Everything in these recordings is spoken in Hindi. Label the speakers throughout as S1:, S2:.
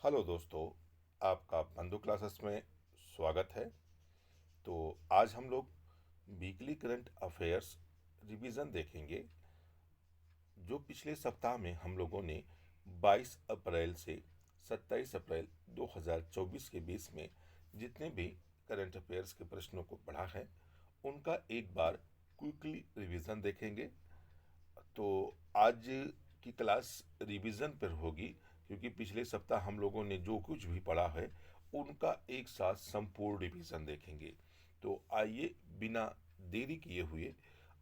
S1: हेलो दोस्तों, आपका बंधु क्लासेस में स्वागत है। तो आज हम लोग वीकली करंट अफेयर्स रिवीजन देखेंगे, जो पिछले सप्ताह में हम लोगों ने 22 अप्रैल से 27 अप्रैल 2024 के बीच में जितने भी करंट अफेयर्स के प्रश्नों को पढ़ा है उनका एक बार क्विकली रिवीजन देखेंगे। तो आज की क्लास रिवीजन पर होगी, क्योंकि पिछले सप्ताह हम लोगों ने जो कुछ भी पढ़ा है उनका एक साथ संपूर्ण रिवीजन देखेंगे। तो आइए बिना देरी किए हुए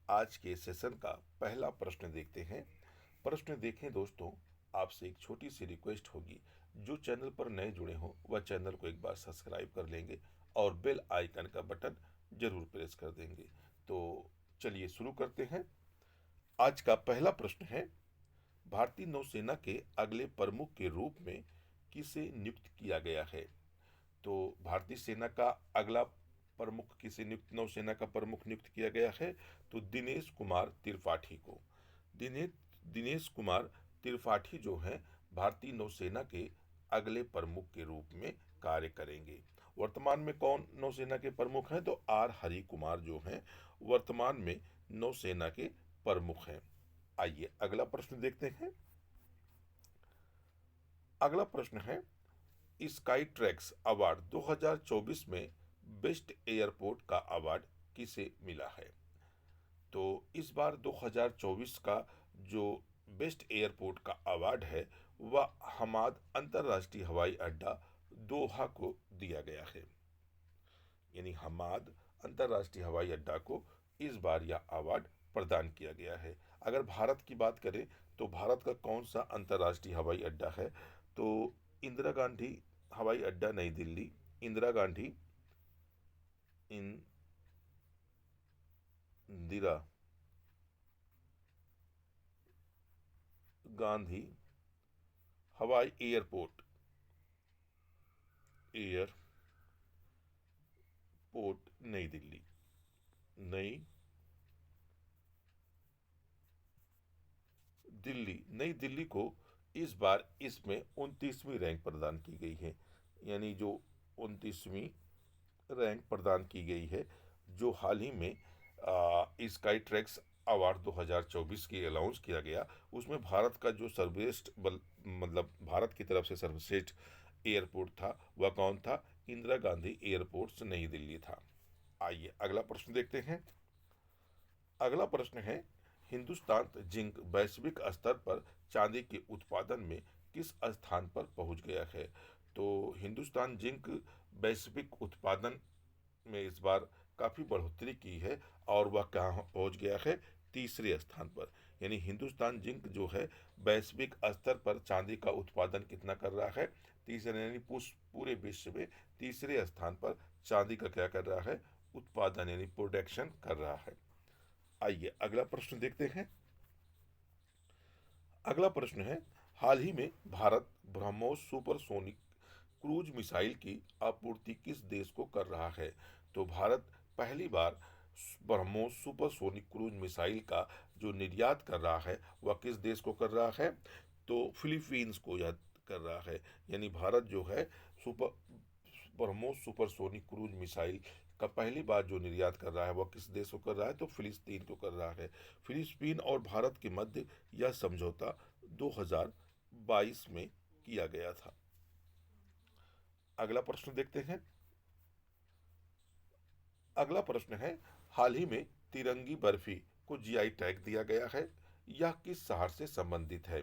S1: आज के सेशन का पहला प्रश्न देखते हैं। प्रश्न देखें दोस्तों, आपसे एक छोटी सी रिक्वेस्ट होगी, जो चैनल पर नए जुड़े हों वह चैनल को एक बार सब्सक्राइब कर लेंगे और बेल आइकन का बटन जरूर प्रेस कर देंगे। तो चलिए शुरू करते हैं। आज का पहला प्रश्न है, भारतीय नौसेना के अगले प्रमुख के रूप में किसे नियुक्त किया गया है? तो भारतीय सेना का अगला प्रमुख किसे नियुक्त नौसेना का प्रमुख नियुक्त किया गया है? तो दिनेश कुमार त्रिपाठी को। दिने दिनेश कुमार त्रिपाठी जो हैं भारतीय नौसेना के अगले प्रमुख के रूप में कार्य करेंगे। वर्तमान में कौन नौसेना के प्रमुख हैं? तो आर हरि कुमार जो हैं वर्तमान में नौसेना के प्रमुख हैं। आइए अगला प्रश्न देखते हैं। अगला प्रश्न है, स्काई ट्रैक्स अवार्ड 2024 में बेस्ट एयरपोर्ट का अवार्ड किसे मिला है? तो इस बार 2024 का जो बेस्ट एयरपोर्ट का अवार्ड है वह हमाद अंतर्राष्ट्रीय हवाई अड्डा दोहा को दिया गया है। यानी हमाद अंतर्राष्ट्रीय हवाई अड्डा को इस बार यह अवार्ड प्रदान किया गया है। अगर भारत की बात करें तो भारत का कौन सा अंतर्राष्ट्रीय हवाई अड्डा है? तो इंदिरा गांधी हवाई अड्डा नई दिल्ली, इंदिरा गांधी इंदिरा गांधी हवाई एयरपोर्ट नई दिल्ली, नई दिल्ली को इस बार इसमें 29वीं रैंक प्रदान की गई है। यानी जो 29वीं रैंक प्रदान की गई है, जो हाल ही में स्काई ट्रैक्स अवार्ड 2024 की अनाउंस किया गया, उसमें भारत का जो सर्वश्रेष्ठ मतलब भारत की तरफ से सर्वश्रेष्ठ एयरपोर्ट था वह कौन था? इंदिरा गांधी एयरपोर्ट नई दिल्ली था। आइए अगला प्रश्न देखते हैं। अगला प्रश्न है, हिंदुस्तान जिंक वैश्विक स्तर पर चांदी के उत्पादन में किस स्थान पर पहुंच गया है? तो हिंदुस्तान जिंक वैश्विक उत्पादन में इस बार काफ़ी बढ़ोतरी की है और वह कहाँ पहुंच गया है? तीसरे स्थान पर। यानी हिंदुस्तान जिंक जो है वैश्विक स्तर पर चांदी का उत्पादन कितना कर रहा है? तीसरे, यानी पूरे विश्व में तीसरे स्थान पर चांदी का क्या कर रहा है? उत्पादन यानी प्रोडक्शन कर रहा है। आइए अगला प्रश्न देखते हैं। अगला प्रश्न है, हाल ही में Bharat BrahMos supersonic cruise missile की आपूर्ति किस देश को कर रहा है? तो भारत पहली बार ब्रह्मोस सुपरसोनिक क्रूज मिसाइल का जो निर्यात कर रहा है वह किस देश को कर रहा है? तो फिलीपींस को यह कर रहा है। यानी भारत जो है super BrahMos supersonic cruise missile का पहली बार जो निर्यात कर रहा है वह किस देश को कर रहा है? तो फिलिस्तीन को कर रहा है। फिलिस्तीन और भारत के मध्य यह समझौता 2022 में किया गया था। अगला प्रश्न देखते हैं। अगला प्रश्न है, हाल ही में तिरंगी बर्फी को जीआई टैग दिया गया है, यह किस शहर से संबंधित है?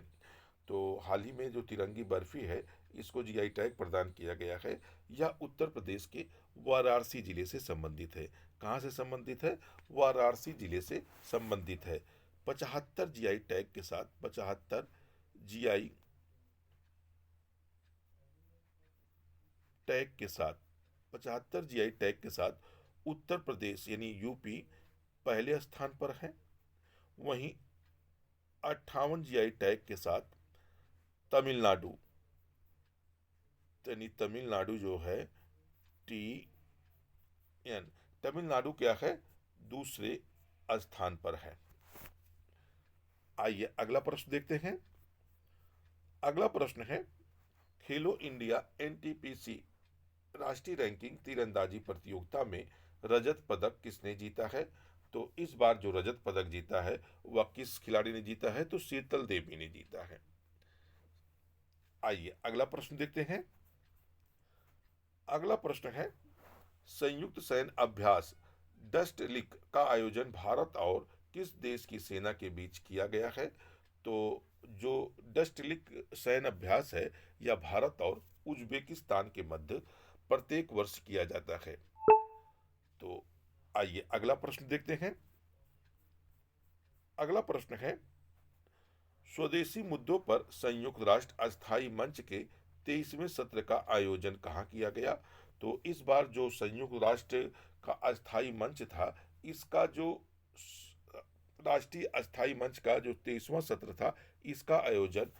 S1: तो हाल ही में जो तिरंगी बर्फी है इसको जीआई टैग प्रदान किया गया है। यह उत्तर प्रदेश के वाराणसी जिले से संबंधित है। कहाँ से संबंधित है? वाराणसी जिले से संबंधित है। 75 जीआई टैग के साथ जीआई टैग के साथ 75 जीआई टैग के साथ उत्तर प्रदेश यानी यूपी पहले स्थान पर है। वहीं 58 जीआई टैग के साथ तमिलनाडु, यानी तमिलनाडु जो है टी एन तमिलनाडु क्या है? दूसरे स्थान पर है। आइए अगला प्रश्न देखते हैं। अगला प्रश्न है, खेलो इंडिया एनटीपीसी राष्ट्रीय रैंकिंग तीरंदाजी प्रतियोगिता में रजत पदक किसने जीता है? तो इस बार जो रजत पदक जीता है वह किस खिलाड़ी ने जीता है? तो शीतल देवी ने जीता है। आइए अगला प्रश्न देखते हैं। अगला प्रश्न है, संयुक्त सैन्य अभ्यास डस्ट लिक का आयोजन भारत और किस देश की सेना के बीच किया गया है? तो जो डस्ट लिक सैन्य अभ्यास है यह भारत और उज्बेकिस्तान के मध्य प्रत्येक वर्ष किया जाता है। तो आइए अगला प्रश्न देखते हैं। अगला प्रश्न है, स्वदेशी मुद्दों पर संयुक्त राष्ट्र अस्थायी मंच के 23वें सत्र का आयोजन कहाँ किया गया? तो इस बार जो संयुक्त राष्ट्र का अस्थायी मंच था, इसका जो राष्ट्रीय अस्थायी मंच का जो 23वां सत्र था, इसका आयोजन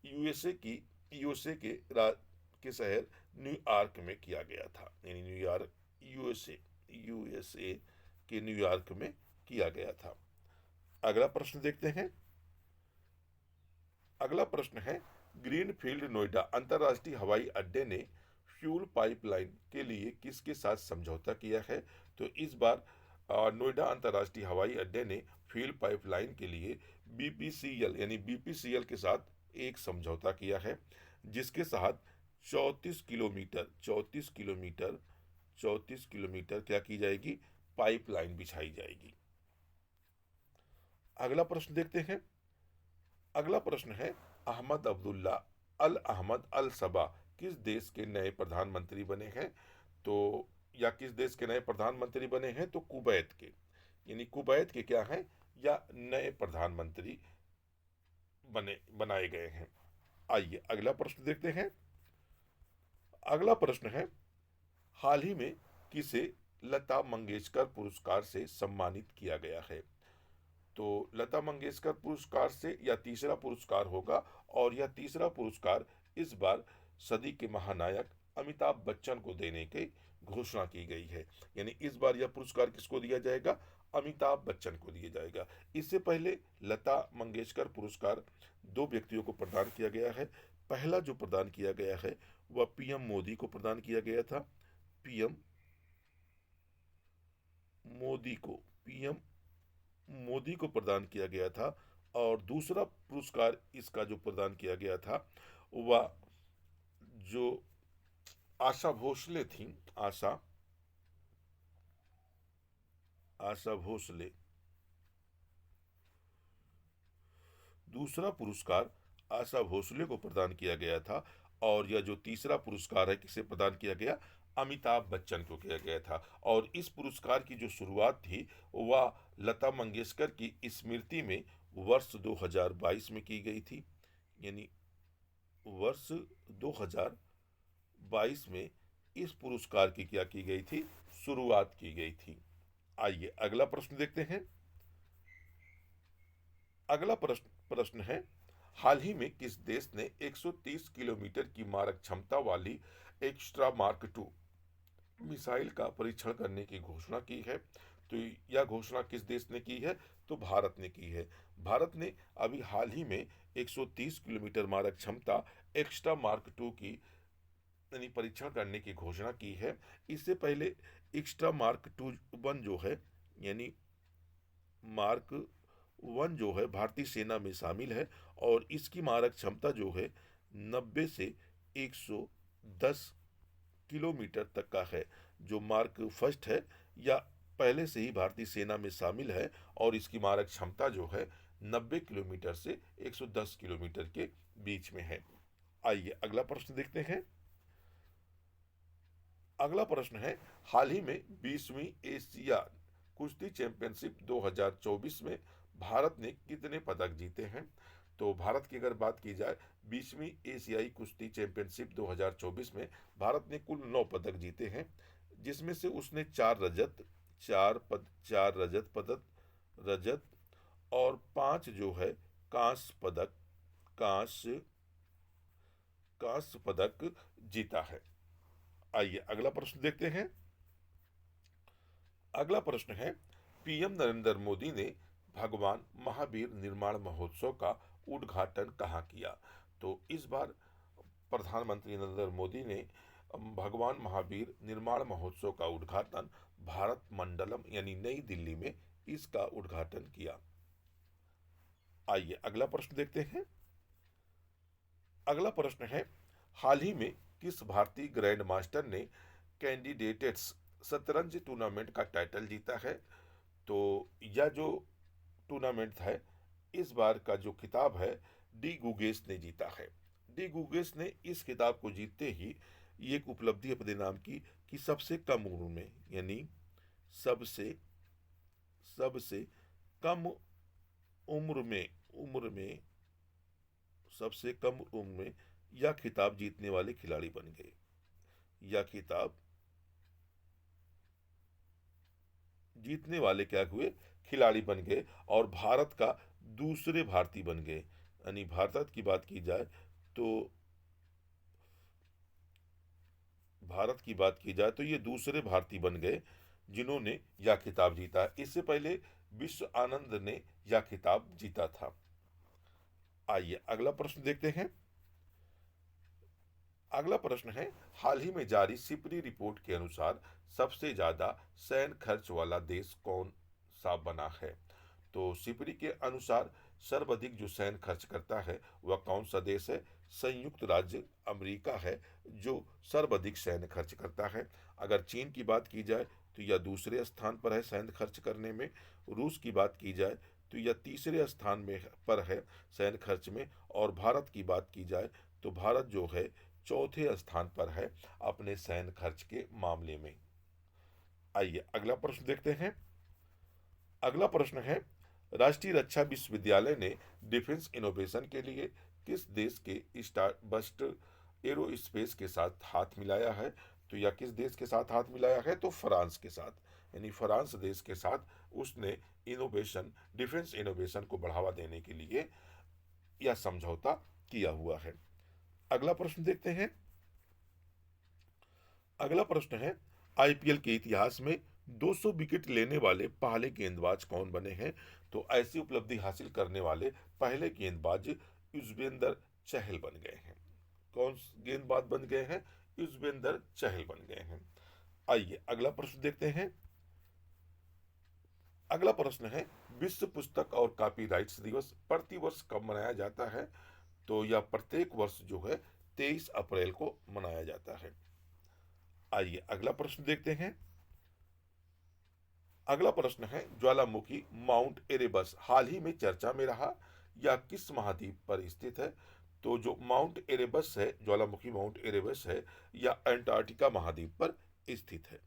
S1: यूएसए की यूएसए के शहर न्यूयॉर्क में किया गया था। यानी न्यूयॉर्क, यूएसए यूएसए के न्यूयॉर्क में किया गया था। अगला प्रश्न देखते हैं। अगला प्रश्न है, ग्रीनफील्ड नोएडा अंतर्राष्ट्रीय हवाई अड्डे ने फ्यूल पाइपलाइन के लिए किसके साथ समझौता किया है? तो इस बार नोएडा अंतर्राष्ट्रीय हवाई अड्डे ने फ्यूल पाइपलाइन के लिए बीपीसीएल यानी बीपीसीएल के साथ एक समझौता किया है, जिसके साथ 34 किलोमीटर क्या की जाएगी? पाइपलाइन बिछाई जाएगी। अगला प्रश्न देखते हैं। अगला प्रश्न है, अहमद अब्दुल्ला अल अहमद अल सबा किस देश के नए प्रधानमंत्री बने हैं? तो या किस देश के नए प्रधानमंत्री बने हैं? तो कुवैत के, यानी कुवैत के क्या हैं या नए प्रधानमंत्री बनाए गए हैं। आइए अगला प्रश्न देखते हैं। अगला प्रश्न है, हाल ही में किसे लता मंगेशकर पुरस्कार से सम्मानित किया गया है? तो लता मंगेशकर पुरस्कार से यह तीसरा पुरस्कार होगा, और यह तीसरा पुरस्कार इस बार सदी के महानायक अमिताभ बच्चन को देने की घोषणा की गई है। यानी इस बार यह पुरस्कार किसको दिया जाएगा? अमिताभ बच्चन को दिया जाएगा। इससे पहले लता मंगेशकर पुरस्कार दो व्यक्तियों को प्रदान किया गया है। पहला जो प्रदान किया गया है वह पीएम मोदी को प्रदान किया गया था। पीएम मोदी को पीएम मोदी को प्रदान किया गया था। और दूसरा पुरस्कार इसका जो प्रदान किया गया था वह जो आशा भोसले थी, आशा आशा भोसले, दूसरा पुरस्कार आशा भोसले को प्रदान किया गया था। और यह जो तीसरा पुरस्कार है किसे प्रदान किया गया? अमिताभ बच्चन को किया गया था। और इस पुरस्कार की जो शुरुआत थी वह लता मंगेशकर की स्मृति में वर्ष 2022 में की गई थी। यानी वर्ष 2022 में इस पुरस्कार की क्या की गई थी? शुरुआत की गई थी। आइए अगला प्रश्न देखते हैं। अगला प्रश्न है, हाल ही में किस देश ने 130 किलोमीटर की मारक क्षमता वाली एक्स्ट्रा मार्क टू मिसाइल का परीक्षण करने की घोषणा की है? तो यह घोषणा किस देश ने की है? तो भारत ने की है। भारत ने अभी हाल ही में 130 किलोमीटर मारक क्षमता एक्स्ट्रा मार्क टू की यानी परीक्षण करने की घोषणा की है। इससे पहले एक्स्ट्रा मार्क टू वन जो है, यानी मार्क वन जो है भारतीय सेना में शामिल है, और इसकी मारक क्षमता जो है 90 से 110 किलोमीटर तक का है। जो मार्क फर्स्ट है या पहले से ही भारतीय सेना में शामिल है, और इसकी मारक क्षमता जो है 90 किलोमीटर से 110 किलोमीटर के बीच में है। आइए अगला प्रश्न देखते हैं। अगला प्रश्न है, हाल ही में 20वीं एशिया कुश्ती चैंपियनशिप 2024 में भारत ने कितने पदक जीते हैं? तो भारत की अगर बात की जाए 20वीं एशियाई कुश्ती चैंपियनशिप 2024 में भारत ने कुल 9 पदक जीते हैं, जिसमें से उसने 4 रजत पदक रजत और 5 जो है कांस्य पदक कांस्य कांस्य पदक जीता है। आइए अगला प्रश्न देखते हैं। अगला प्रश्न है, पीएम नरेंद्र मोदी ने भगवान महावीर निर्माण महोत्सव का उद्घाटन कहाँ किया? तो इस बार प्रधानमंत्री नरेंद्र मोदी ने भगवान महावीर निर्माण महोत्सव का उद्घाटन भारत मंडलम यानी नई दिल्ली में इसका उद्घाटन किया। आइए अगला प्रश्न देखते हैं। अगला प्रश्न है, हाल ही में किस भारतीय ग्रैंड मास्टर ने कैंडिडेट्स शतरंज टूर्नामेंट का टाइटल जीता है? तो यह जो टूर्नामेंट है, इस बार का जो खिताब है डी गुगेस ने जीता है। डी गुगेस ने इस खिताब को जीतते ही ये एक उपलब्धि अपने नाम की कि सबसे कम उम्र में यानी सबसे सबसे कम उम्र में सबसे कम उम्र में यह खिताब जीतने वाले खिलाड़ी बन गए। यह खिताब जीतने वाले क्या हुए? खिलाड़ी बन गए और भारत का दूसरे भारतीय बन गए। यानी भारत की बात की जाए तो ये दूसरे भारतीय बन गए जिन्होंने यह खिताब जीता। इससे पहले विश्व आनंद ने यह खिताब जीता था। आइए अगला प्रश्न देखते हैं। अगला प्रश्न है, हाल ही में जारी सिपरी रिपोर्ट के अनुसार सबसे ज्यादा सैन्य खर्च वाला देश कौन सा बना है? तो सिपरी के अनुसार सर्वाधिक जो सैन्य खर्च करता है वह कौन सा देश है? संयुक्त राज्य अमेरिका है जो सर्वाधिक सैन्य खर्च करता है। अगर चीन की बात की जाए तो यह दूसरे स्थान पर है सैन्य खर्च करने में। रूस की बात की जाए तो यह तीसरे स्थान में पर है सैन्य खर्च में। और भारत की बात की जाए तो भारत जो है चौथे स्थान पर है अपने सैन्य खर्च के मामले में। आइए अगला प्रश्न देखते हैं। अगला प्रश्न है, राष्ट्रीय रक्षा विश्वविद्यालय ने डिफेंस इनोवेशन के लिए किस देश के स्टारबस्ट एरोस्पेस के साथ हाथ मिलाया है? तो यह किस देश के साथ हाथ मिलाया है? तो फ्रांस के साथ। यानी फ्रांस देश के साथ उसने डिफेंस इनोवेशन को बढ़ावा देने के लिए यह समझौता किया हुआ है। अगला प्रश्न देखते हैं। अगला प्रश्न है, आईपीएल के इतिहास में 200 विकेट लेने वाले पहले गेंदबाज कौन बने हैं? तो ऐसी उपलब्धि हासिल करने वाले पहले गेंदबाज युजवेंद्र चहल बन गए हैं। कौन गेंदबाज बन गए हैं? युजवेंद्र चहल बन गए हैं। आइए अगला प्रश्न देखते हैं। अगला प्रश्न है, विश्व पुस्तक और कॉपीराइट्स दिवस प्रतिवर्ष कब मनाया जाता है? तो यह प्रत्येक वर्ष जो है 23 अप्रैल को मनाया जाता है। आइए अगला प्रश्न देखते हैं। अगला प्रश्न है, ज्वालामुखी माउंट एरेबस हाल ही में चर्चा में रहा, यह किस महाद्वीप पर स्थित है? तो जो माउंट एरेबस है, ज्वालामुखी माउंट एरेबस है, यह अंटार्कटिका महाद्वीप पर स्थित है।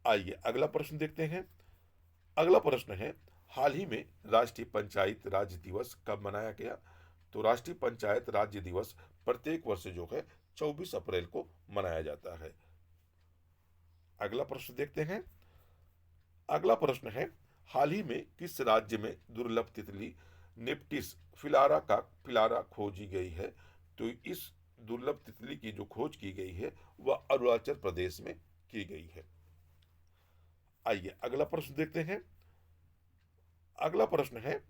S1: आइए अगला प्रश्न देखते हैं। अगला प्रश्न है, हाल ही में राष्ट्रीय पंचायत राज दिवस कब मनाया गया? तो राष्ट्रीय पंचायत राज्य दिवस प्रत्येक वर्ष जो है 24 अप्रैल को मनाया जाता है। अगला प्रश्न देखते हैं। अगला प्रश्न है, हाल ही में किस राज्य में दुर्लभ तितली नेप्टिस फिलारा खोजी गई है? तो इस दुर्लभ तितली की जो खोज की गई है वह अरुणाचल प्रदेश में की गई है। आइए अगला प्रश्न देखते हैं। अगला प्रश्न है,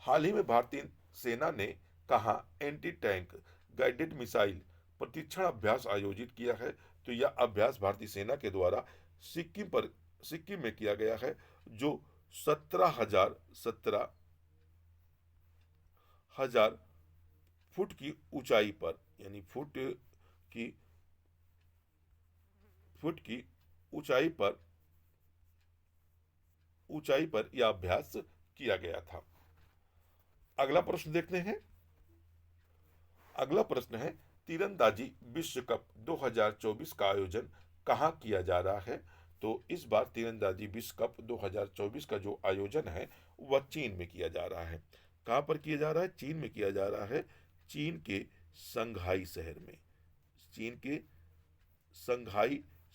S1: हाल ही में भारतीय सेना ने कहा एंटी टैंक गाइडेड मिसाइल प्रशिक्षण अभ्यास आयोजित किया है? तो यह अभ्यास भारतीय सेना के द्वारा सिक्किम में किया गया है जो 17,000 फुट की ऊंचाई पर यानी की फुट की ऊंचाई पर यह अभ्यास किया गया था। अगला प्रश्न देखते हैं। अगला प्रश्न है, तीरंदाजी विश्व कप 2024 का आयोजन कहाँ किया जा रहा है? तो इस बार तीरंदाजी विश्व कप 2024 का जो आयोजन है वह चीन में किया जा रहा है। कहाँ पर किया जा रहा है? चीन में किया जा रहा है। चीन के संघाई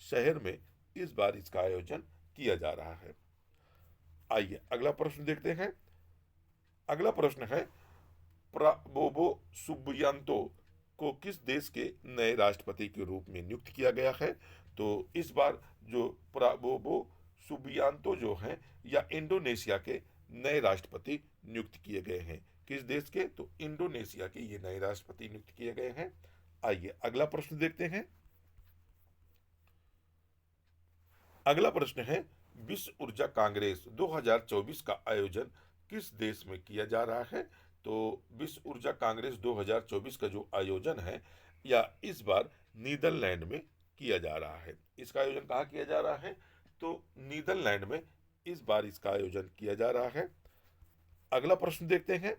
S1: शहर में इस बार इसका आयोजन किया जा रहा है। आइए अगला प्रश्न देखते हैं। अगला प्रश्न है, प्राबोवो सुबियांतो को किस देश के नए राष्ट्रपति के रूप में नियुक्त किया गया है? तो इस बार जो प्राबोवो सुबियांतो जो हैं या इंडोनेशिया के नए राष्ट्रपति नियुक्त किए गए हैं। किस देश के? तो इंडोनेशिया के ये नए राष्ट्रपति नियुक्त किए गए हैं। आइए अगला प्रश्न देखते हैं। अगला प्रश्न है, विश्व ऊर्जा कांग्रेस 2024 का आयोजन किस देश में किया जा रहा है? तो विश्व ऊर्जा कांग्रेस 2024 का जो आयोजन है या इस बार नीदरलैंड में किया जा रहा है। इसका आयोजन कहाँ किया जा रहा है? तो नीदरलैंड में इस बार इसका आयोजन किया जा रहा है। अगला प्रश्न देखते हैं।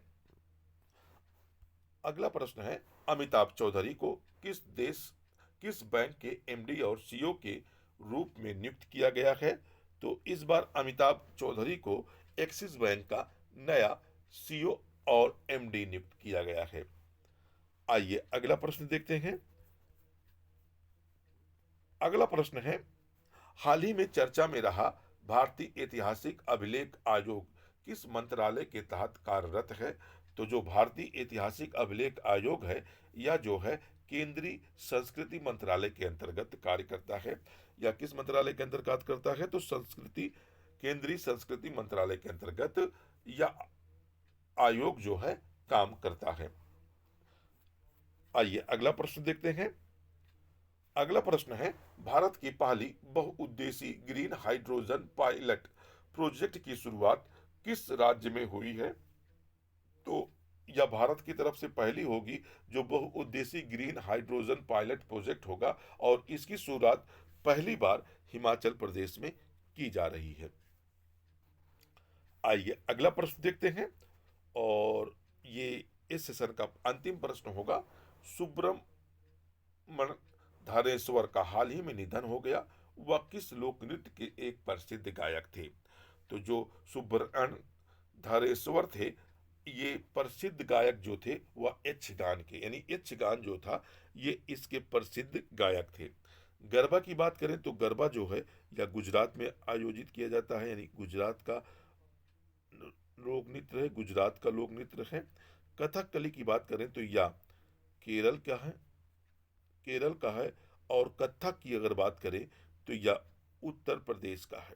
S1: अगला प्रश्न है, अमिताभ चौधरी को किस बैंक के एमडी और सीईओ के रूप में नियुक्त किया गया है? तो इस बार अमिताभ चौधरी को एक्सिस बैंक का नया सीईओ और एमडी नियुक्त किया गया है। आइए अगला प्रश्न देखते हैं। अगला प्रश्न है, हाल ही में चर्चा में रहा भारतीय ऐतिहासिक अभिलेख आयोग किस मंत्रालय के तहत कार्यरत है? तो जो भारतीय ऐतिहासिक अभिलेख आयोग है या जो है केंद्रीय संस्कृति मंत्रालय के अंतर्गत कार्य करता है। या किस मंत्रालय के अंतर्गत करता है? तो केंद्रीय संस्कृति मंत्रालय के अंतर्गत या आयोग जो है काम करता है। आइए अगला प्रश्न देखते हैं। अगला प्रश्न है, भारत की पहली बहुउद्देशीय ग्रीन हाइड्रोजन पायलट प्रोजेक्ट की शुरुआत किस राज्य में हुई है? तो यह भारत की तरफ से पहली होगी जो बहुउद्देशीय ग्रीन हाइड्रोजन पायलट प्रोजेक्ट होगा और इसकी शुरुआत पहली बार हिमाचल प्रदेश में की जा रही है। आइए अगला प्रश्न देखते हैं और ये इस सेशन का अंतिम प्रश्न होगा। सुब्रमण्य धारेश्वर का हाल ही में निधन हो गया, वह किस लोक नृत्य के एक प्रसिद्ध गायक थे? तो जो सुब्रमण्य धारेश्वर थे ये प्रसिद्ध गायक जो थे वह यक्षगान के, यानी यक्षगान जो था ये इसके प्रसिद्ध गायक थे। गरबा की बात करें तो गरबा जो है या गुजरात में आयोजित किया जाता है, यानी गुजरात का लोक नृत्य है, गुजरात का लोक नृत्य है। कथकली की बात करें तो या केरल का है, केरल का है। और कथक की अगर बात करें तो यह उत्तर प्रदेश का है।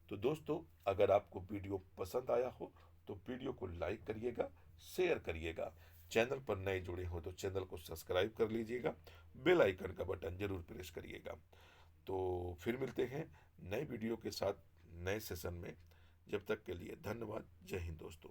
S1: तो दोस्तों अगर आपको वीडियो पसंद आया हो तो वीडियो को लाइक करिएगा, शेयर करिएगा। चैनल पर नए जुड़े हो तो चैनल को सब्सक्राइब कर लीजिएगा, बेल आइकन का बटन जरूर प्रेस करिएगा। तो फिर मिलते हैं नए वीडियो के साथ नए सेशन में। जब तक के लिए धन्यवाद। जय हिंद दोस्तों।